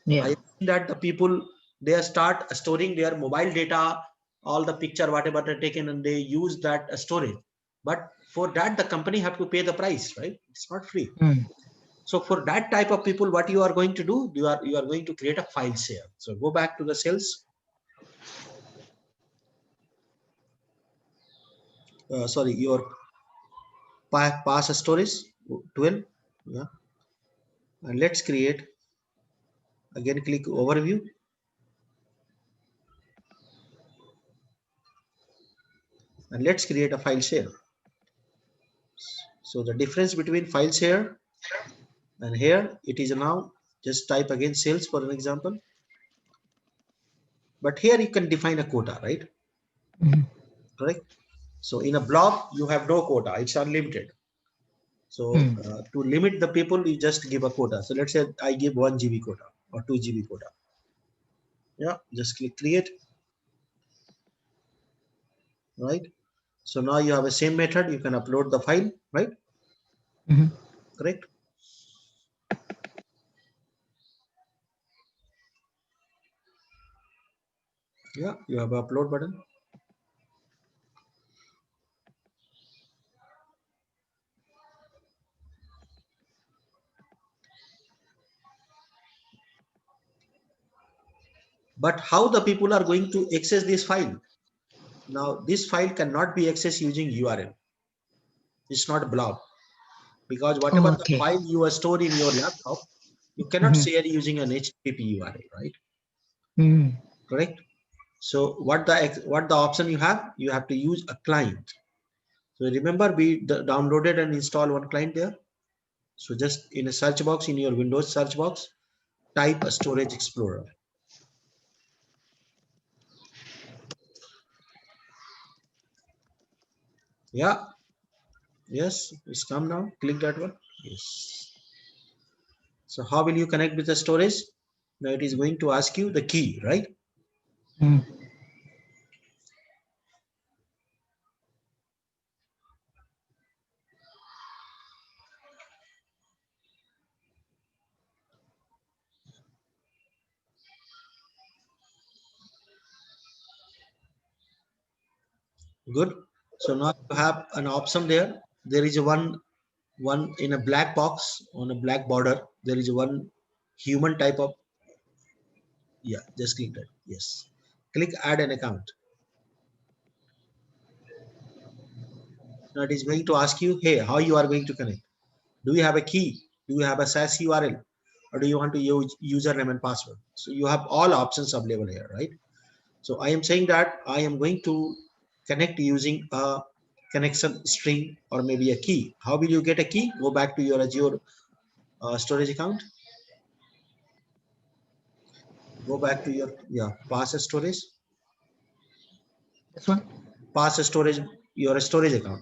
Yeah. I think that the people, they start storing their mobile data, all the picture whatever they're taken, and they use that storage. But for that, the company have to pay the price, right? It's not free. Mm. So for that type of people, what you are going to do, you are going to create a file share. So go back to the sales. Sorry, your pass storage 12. Yeah, and let's create again. Click overview, and let's create a file share. So the difference between file share and here, it is now just type again sales for an example. But here you can define a quota, right? Mhm. Correct. So in a block, you have no quota; it's unlimited. So Mm. to limit the people, you just give a quota. So let's say I give 1 GB quota or 2 GB quota. Yeah, just click create, right? So now you have a same method. You can upload the file, right? Mhm. Correct. Yeah, you have a upload button. But how the people are going to access this file? Now this file cannot be accessed using URL. It's not a blob, because whatever the Okay. file you are stored in your laptop, you cannot Mhm. share using an HTTP URL, right? Mm. Correct. So what the option you have? You have to use a client. So remember, we downloaded and installed one client there. So just in a search box in your Windows search box, type a Storage Explorer. Yeah. Yes. It's come now. Click that one. Yes. So how will you connect with the storage? Now it is going to ask you the key, right? Mm. Good. So now you have an option there. There is a one in a black box on a black border. There is one human type of, yeah. Just click that. Yes. Click add an account. Now it is going to ask you, hey, how you are going to connect? Do you have a key? Do you have a SaaS URL? Or do you want to use username and password? So you have all options available here, right? So I am saying that I am going to connect using a connection string or maybe a key. How will you get a key? Go back to your Azure storage account. Go back to your, yeah, pass storage, This one. pass storage, your storage account,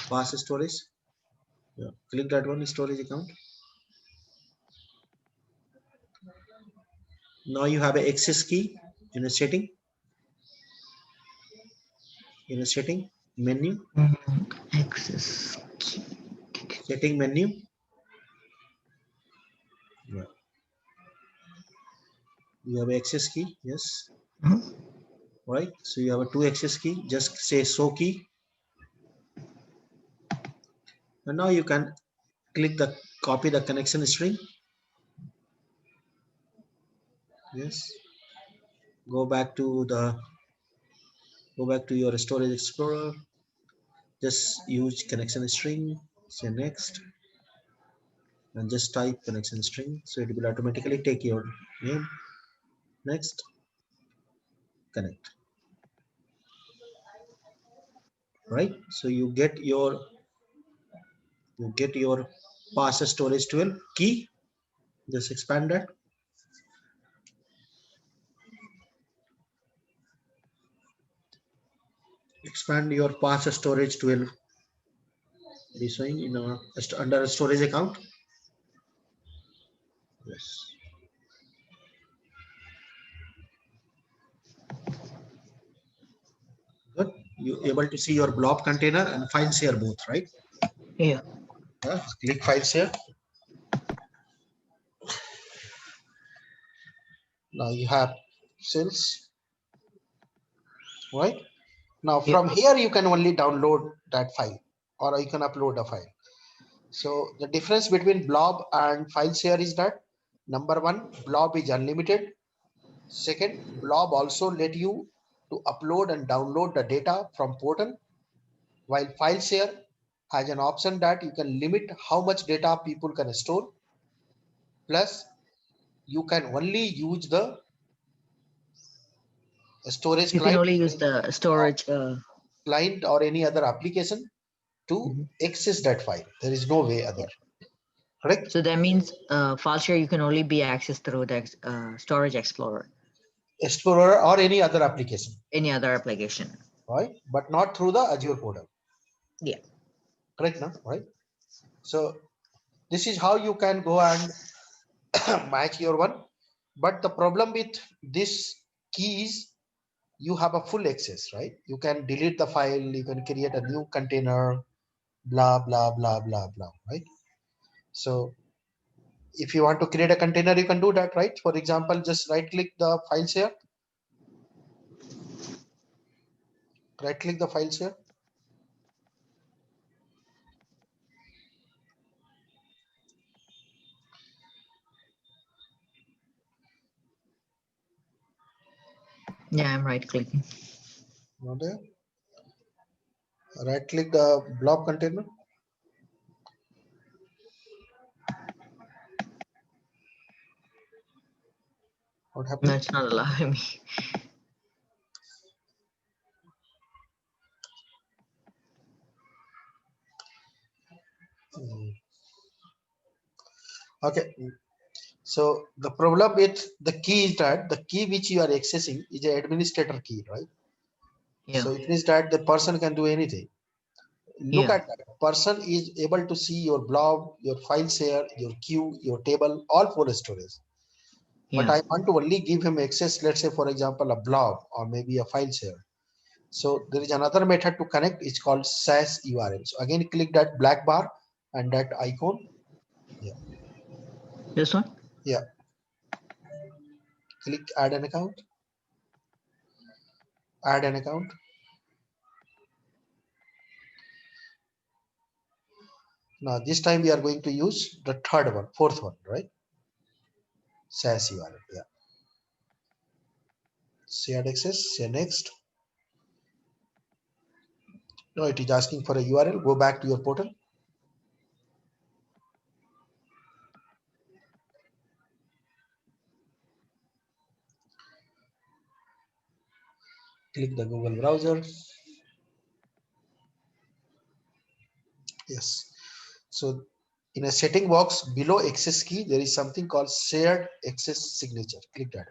pass storage. Yeah, click that one, storage account. Now you have a access key in a setting, menu, Mm. Access. setting menu. Yeah, you have access key. Yes, Mhm. right. So you have a two access key. Just say show key, and now you can click the copy the connection string. Yes, go back to the go back to your storage explorer. Just use connection string. Say next, and just type connection string. So it will automatically take your name. Next, connect. Right. So you get your pass storage 12 key. Just expand that. Expand your pass storage 12. It is showing in under a storage account. Yes. Good. You able to see your blob container and file share both, right? Yeah. Yeah. Click file share. Now you have cells, right? Now Yep. from here you can only download that file or you can upload a file. So the difference between blob and file share is that number one, blob is unlimited. Second, blob also let you to upload and download the data from portal, while file share has an option that you can limit how much data people can store. Plus you can only use the storage You can client, only use the storage. client or any other application to Mhm. access that file. There is no way other. Yeah. Correct? So that means file share you can only be accessed through the storage explorer, Explorer or any other application, any other application. right? But not through the Azure portal. Yeah. Correct now, right? So this is how you can go and match your one. But the problem with this key is you have a full access, right? You can delete the file, you can create a new container, blah, blah, blah, blah, blah, right? So if you want to create a container, you can do that, right? For example, just right click the file share, right click the file share. Yeah, I'm right clicking. Not there. Right click the blob container. What No, happened? it's not allowing me. Okay. So the problem with the key is that the key which you are accessing is an administrator key, right? Yeah. So it means that the person can do anything. Look Yeah. at that. Person is able to see your blob, your file share, your queue, your table, all for storage. But Yeah. I want to only give him access, let's say, for example, a blob or maybe a file share. So there is another method to connect. It's called SAS URL. So again, click that black bar and that icon. Yeah. This one? Yeah. Click add an account. Add an account. Now this time we are going to use the third one, fourth one, right? SAS URL. Yeah. Shared access. Say next. No, it is asking for a URL. Go back to your portal. Click the Google browser. Yes. So in a setting box below access key, there is something called shared access signature. Click that.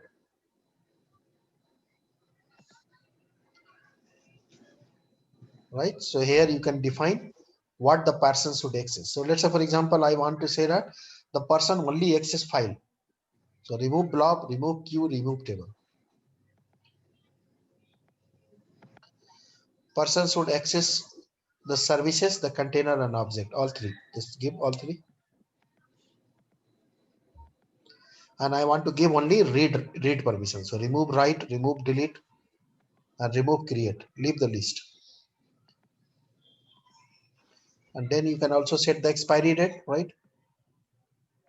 Right. So here you can define what the person should access. So let's say, for example, I want to say that the person only access file. So remove blob, remove queue, remove table. Person should access the services, the container and object, all three. Just give all three. And I want to give only read permission. So remove write, remove delete, and remove create. Leave the list. And then you can also set the expiry date, right?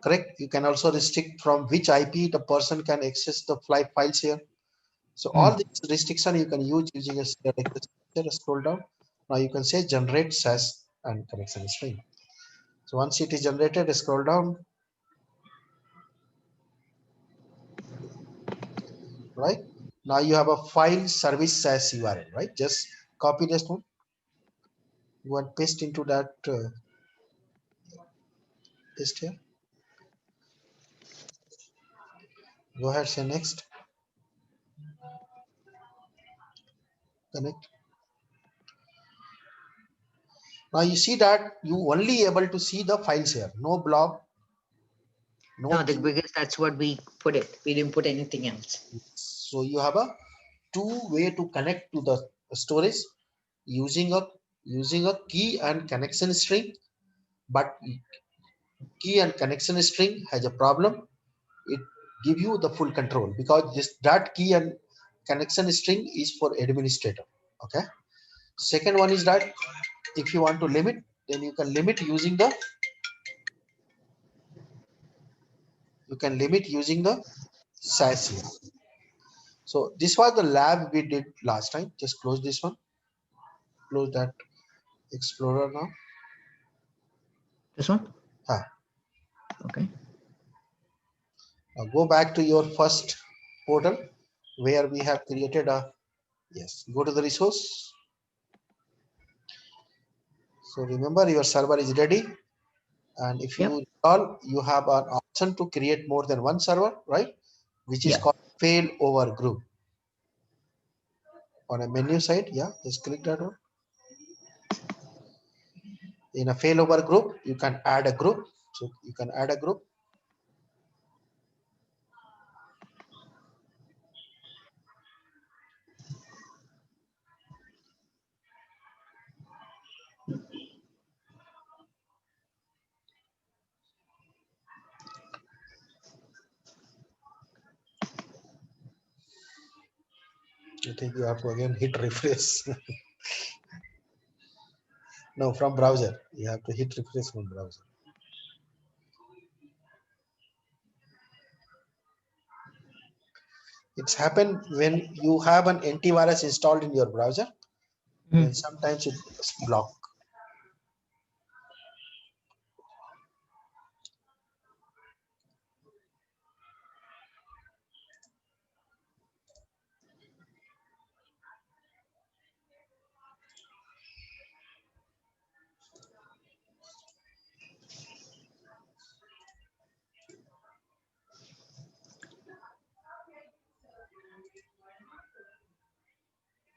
Correct. You can also restrict from which IP the person can access the files here. So all these restriction you can use using a scroll down. Now you can say generate SAS and connection string. So once it is generated, scroll down. Right now you have a file service SAS URL, right? Just copy this one. You want paste into that paste here. Go ahead, say next. Connect. Now you see that you only able to see the files here. No blob. No, No. because that's what we put it. We didn't put anything else. So you have a two-way to connect to the storage using a key and connection string, but key and connection string has a problem. give you the full control, because that key and connection string is for administrator. Okay. Second one is that if you want to limit, then you can limit using the SAS here. So this was the lab we did last time. Just close this one. Close that Explorer now. This one? Huh. Okay. Now go back to your first portal where we have created a, yes, go to the resource. So remember your server is ready. And if you install, you have an option to create more than one server, right? Which is Yeah. called failover group. On a menu side, yeah, just click that one. In a failover group, you can add a group. So you can add a group. I think you have to again hit refresh. No, from browser. You have to hit refresh from browser. It's happened when you have an antivirus installed in your browser, then sometimes it's blocked.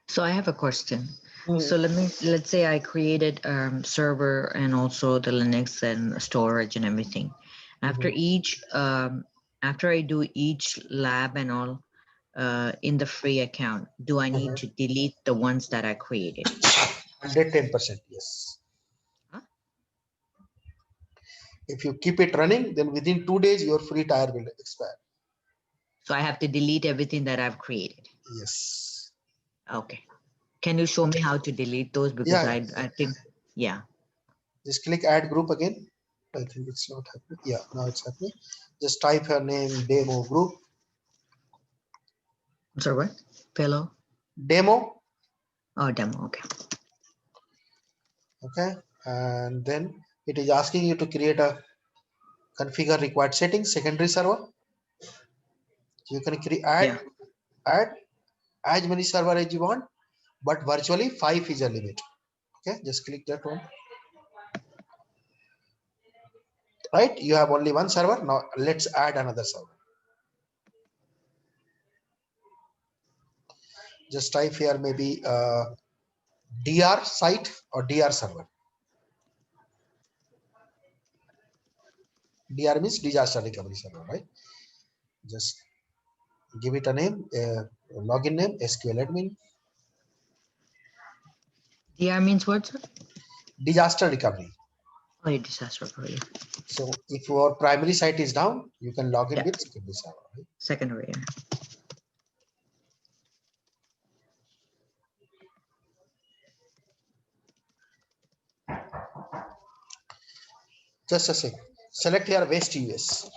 So I have a question. So let's say I created server and also the Linux and storage and everything. After each after I do each lab and all in the free account, do I need to delete the ones that I created? 110%, yes. Huh? If you keep it running, then within 2 days your free tire will expire. So I have to delete everything that I've created. Yes. Okay. Can you show me how to delete those? Because Yeah. I think, yeah. Just click add group again. I think it's not happening. Yeah, now it's happening. Just type her name, demo group. I'm sorry, what? Fellow? Demo. Oh, demo. Okay. Okay. And then it is asking you to create a configure required settings, secondary server. You can create add as many server as you want, but virtually 5 is a limit. Okay, just click that one. Right, you have only one server. Now let's add another server. Just type here maybe DR site or DR server. DR means disaster recovery server, right? Just give it a name, login name, SQL admin. DR means what, sir? Disaster recovery. Oh, yeah, disaster recovery. So if your primary site is down, you can log in with secondary server. Right? Secondary. Yeah. Just a sec. Select here West US.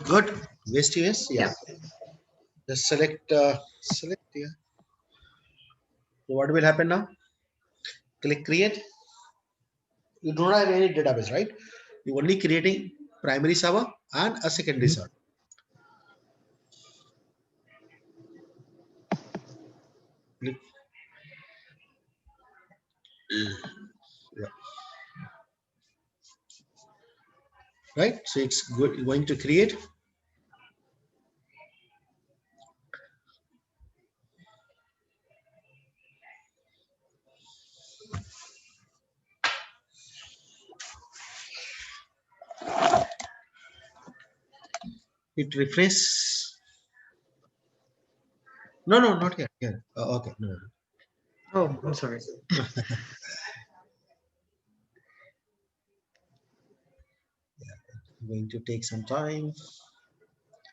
Good. WestUS, yeah. Yeah. Just select yeah. So what will happen now? Click create. You don't have any database, right? You're only creating primary server and a secondary server. Click. Yeah. Right. So it's going to create. It refresh. No, no, not here. Here. Okay. No, no. Oh, I'm sorry. Going to take some time.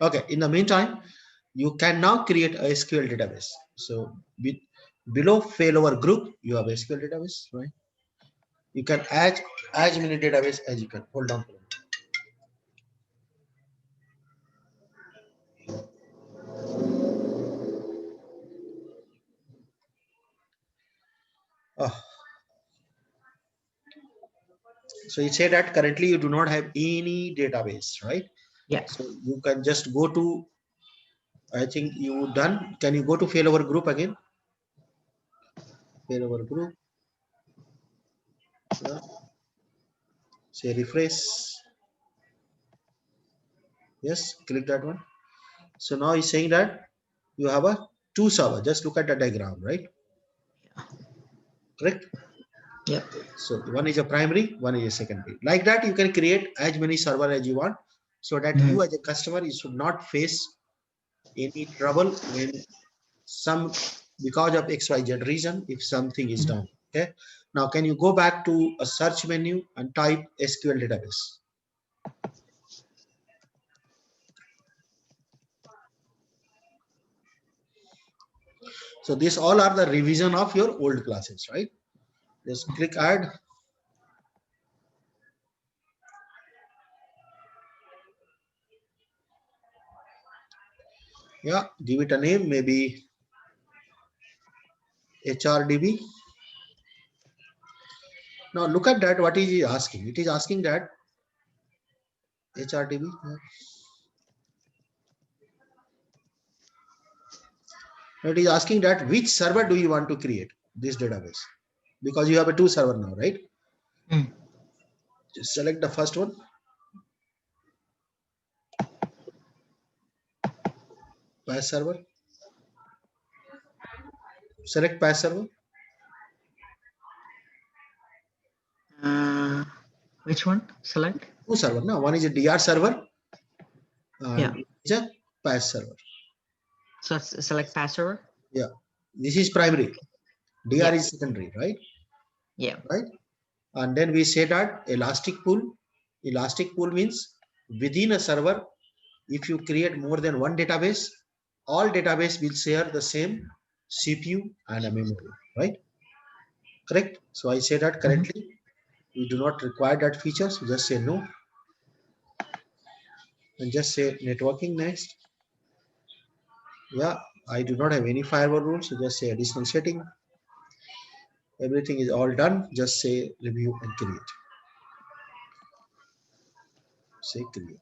Okay. In the meantime, you can now create a SQL database. So below failover group, you have SQL database, right? You can add as many database as you can. Hold on. Oh, so you say that currently you do not have any database, right? Yeah. So you can just go to, I think you done. Can you go to failover group again? Failover group. Yeah. Say refresh. Yes, click that one. So now he's saying that you have a two server. Just look at the diagram, right? Correct. Yeah. So one is a primary, one is a secondary. Like that, you can create as many server as you want, so that you as a customer you should not face any trouble when some because of XYZ reason if something is done. Okay. Now can you go back to a search menu and type SQL database? So these all are the revision of your old classes, right? Just click add. Yeah, give it a name, maybe HRDB. Now look at that. What is it asking? It is asking that HRDB. It is asking that which server do you want to create this database, because you have a two server now, right? Mm. Just select the first one. PaaS server. Select PaaS server. Which one? Select. Two server. Now one is a DR server Yeah. and it's a PaaS server. So select password. Yeah. This is primary. DR Yeah. is secondary, right? Yeah. Right. And then we say that elastic pool. Elastic pool means within a server, if you create more than one database, all database will share the same CPU and a memory, right? Correct. So I say that currently we do not require that feature. So just say no and just say networking next. Yeah, I do not have any firewall rules. So just say additional setting. Everything is all done. Just say review and create. Say create.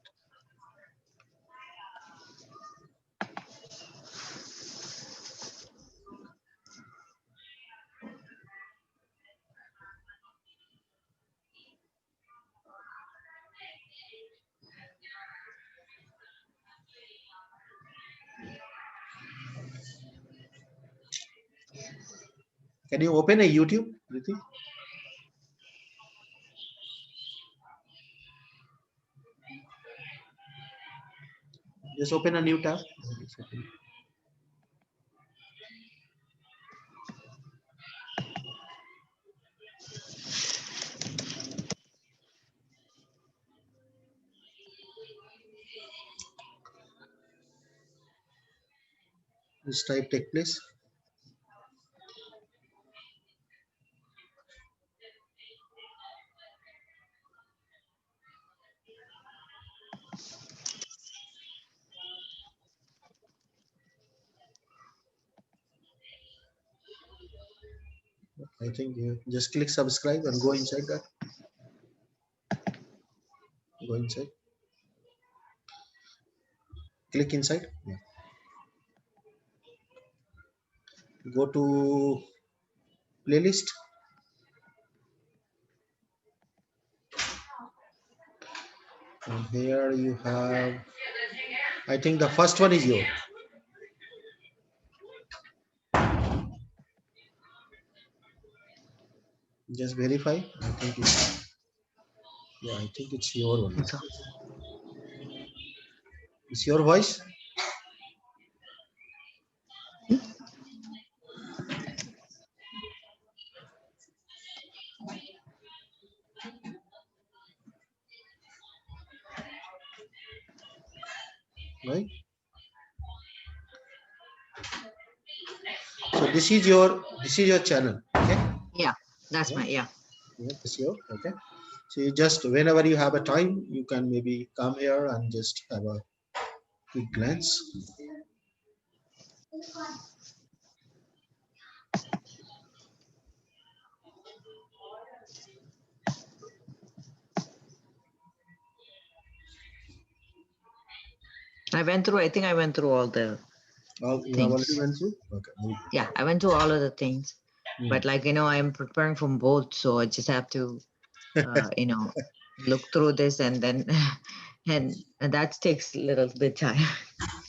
Can you open a YouTube, Priti? Just open a new tab. Just type take place. I think you just click subscribe and go inside that. Go inside. Click inside. Yeah. Go to playlist. And here you have, I think the first one is yours. Just verify. I think it's, yeah, I think it's your one. So, It's your voice. Right. So this is your channel. Okay. yeah, that's Yeah. my, yeah. Yeah, this your okay. So you just whenever you have a time, you can maybe come here and just have a quick glance. I think I went through all the Oh, you have already things. went through. Okay. Very good. Yeah, I went through all of the things. Hmm. But like, I'm preparing for both. So I just have to, look through this and then, and that takes a little bit time.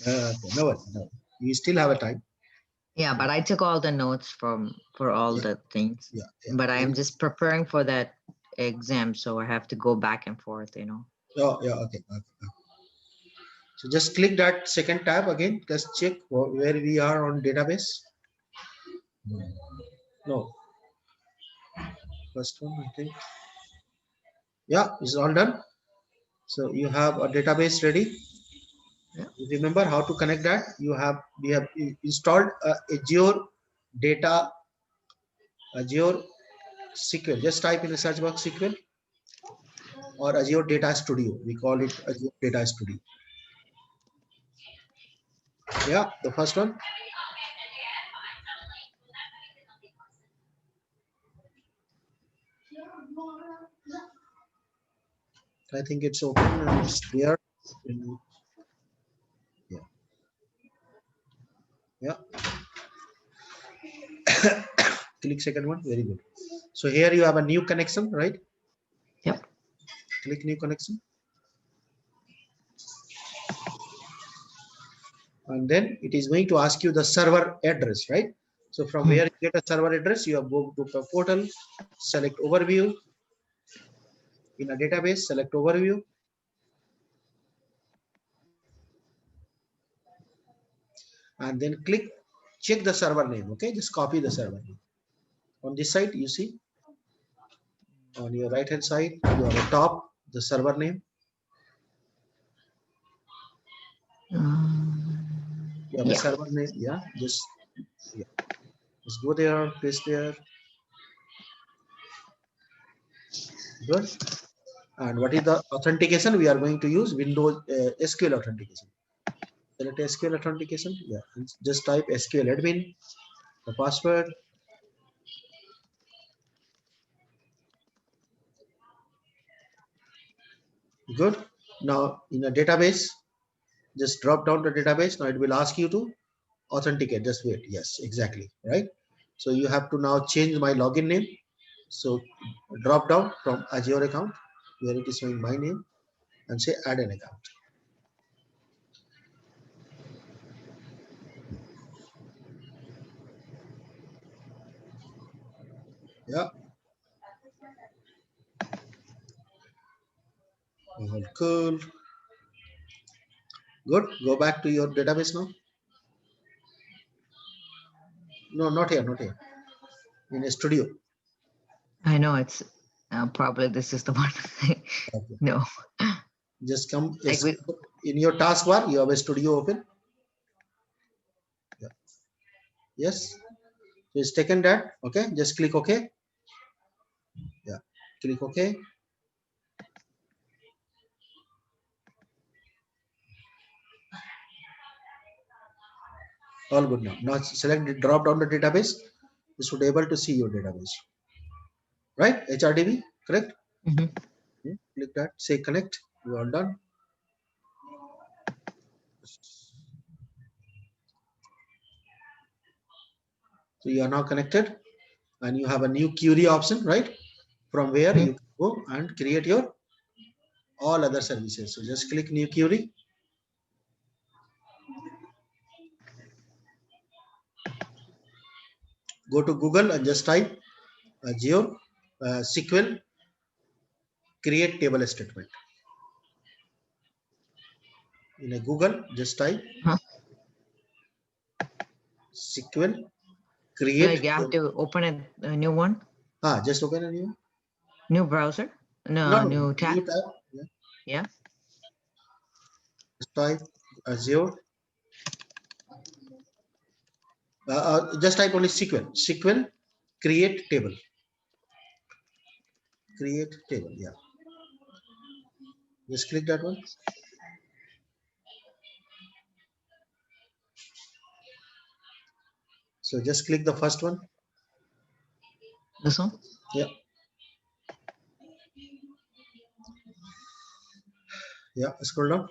Okay. No worries. No. You still have a time. Yeah, but I took all the notes for all Yeah. the things. Yeah. Yeah. But I am Very- just preparing for that exam. So I have to go back and forth. Oh, yeah. Okay. Okay. So just click that second tab again. Just check where we are on database. No, first one I think. Yeah, it's all done. So you have a database ready. Yeah. Remember how to connect that. We have installed Azure data, Azure SQL. Just type in the search box SQL or Azure Data Studio. We call it Azure Data Studio. Yeah, the first one. I think it's open and it's there. Yeah. Yeah. Click second one. Very good. So here you have a new connection, right? Yep. Click new connection. And then it is going to ask you the server address, right? So from where you get a server address, you have go to the portal, select overview. In a database, select overview. And then click, check the server name, okay? Just copy the server name. On this side, you see, on your right hand side, you have a top, the server name. You have a Yeah. server name, yeah, just go there, paste there. Good. And what is the authentication? We are going to use Windows SQL authentication. Select SQL authentication. Yeah, just type SQL admin, the password. Good. Now in a database, just drop down the database. Now it will ask you to authenticate. Just wait. Yes, exactly. Right. So you have to now change my login name. So drop down from Azure account where it is showing my name and say add an account. Yeah. Cool. Good. Go back to your database now. No, not here. Not here. In a studio. I know it's probably this is the one. Okay. No. Just come Like with, in your taskbar. You have a studio open. Yeah. Yes. So it's taken that. Okay. Just click OK. Yeah. Click OK. All good now. Now select the drop down the database. you should able to see your database, right? HRDB, correct? Mhm. Click that, say connect, you are done. So you are now connected and you have a new query option, right? From where you can go and create your all other services. So just click new query. Go to Google and just type Azure SQL create table statement. In a Google, just type Huh? SQL create. Like you have to open a new one, Just open a new. new browser, No, no, no, new tab. new tab. Yeah. Yeah. Just type Azure. Just type only SQL. SQL create table. Create table. Yeah. Just click that one. So just click the first one. This one. Yeah. Yeah. Scroll down.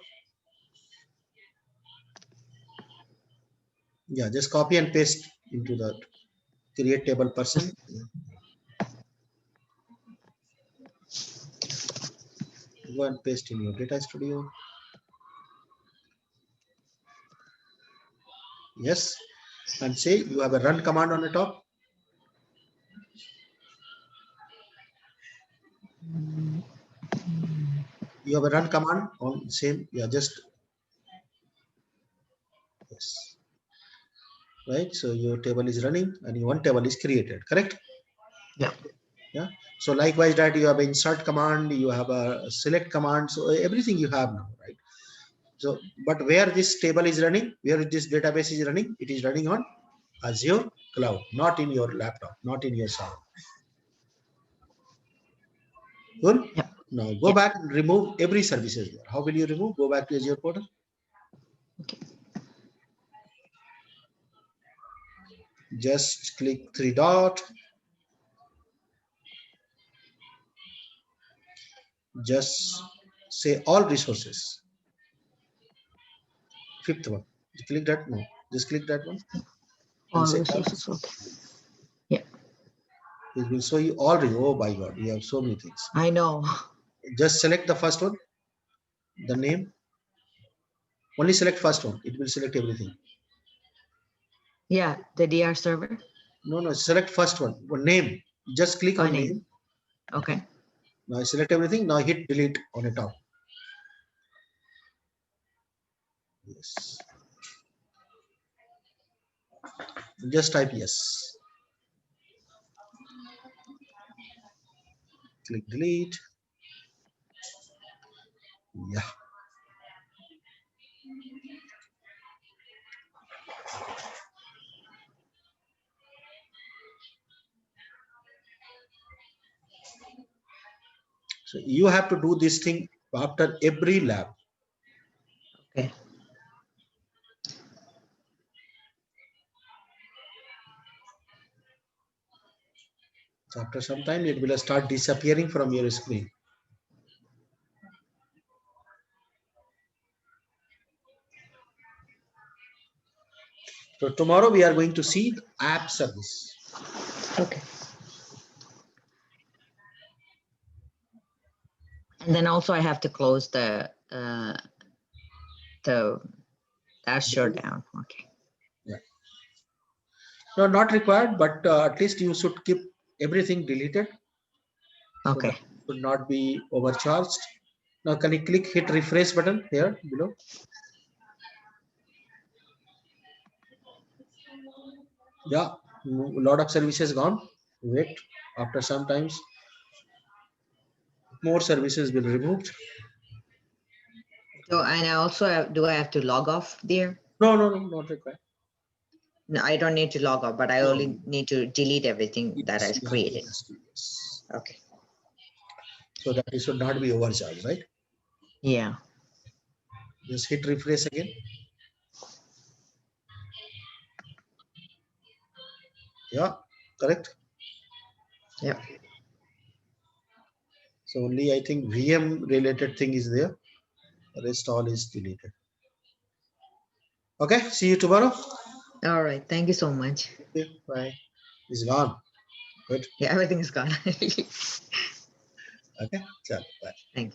Yeah. Just copy and paste into the create table person. Go and paste in your data studio. Yes. And say you have a run command on the top. You have a run command on same. Yeah. Just yes. Right. So your table is running and your one table is created. Correct. Yeah. Yeah. So likewise that you have insert command, you have a select command. So everything you have now, right? So, but where this table is running, where this database is running, it is running on Azure cloud, not in your laptop, not in your server. Good. Yeah. Now go back and remove every services there. How will you remove? Go back to Azure portal. Okay. Just click three dot. Just say all resources. Fifth one. Click that. No. Just click that one. All And say all resources. Okay. Yeah. It will show you all. Oh my God, we have so many things. I know. Just select the first one, the name. Only select first one. It will select everything. Yeah. The DR server. No, no. Select first one. Name. Just click on Name. name. Okay. Now select everything. Now hit delete on the top. Yes. Just type yes. Click delete. Yeah. So you have to do this thing after every lab. Okay. So after some time, it will start disappearing from your screen. So tomorrow we are going to see the app service. Okay. And then also I have to close the Azure down. Okay. Yeah. No, not required, but at least you should keep everything deleted. So that Okay. should not be overcharged. Now can you click hit refresh button here below? Yeah, a lot of services gone. Wait, after some times more services will be removed. So and I also do I have to log off there? No, no, no, not required. No, I don't need to log off, but I No. only need to delete everything that Yes, I've you have to created. just do this. Okay. So that it should not be overcharged, right? Yeah. Just hit refresh again. Yeah, correct? Yeah. So only I think VM related thing is there. The rest all is deleted. Okay, see you tomorrow. All right. Thank you so much. Okay, bye. It's gone. Good. Yeah, everything is gone. Okay, ciao, bye. Thank you.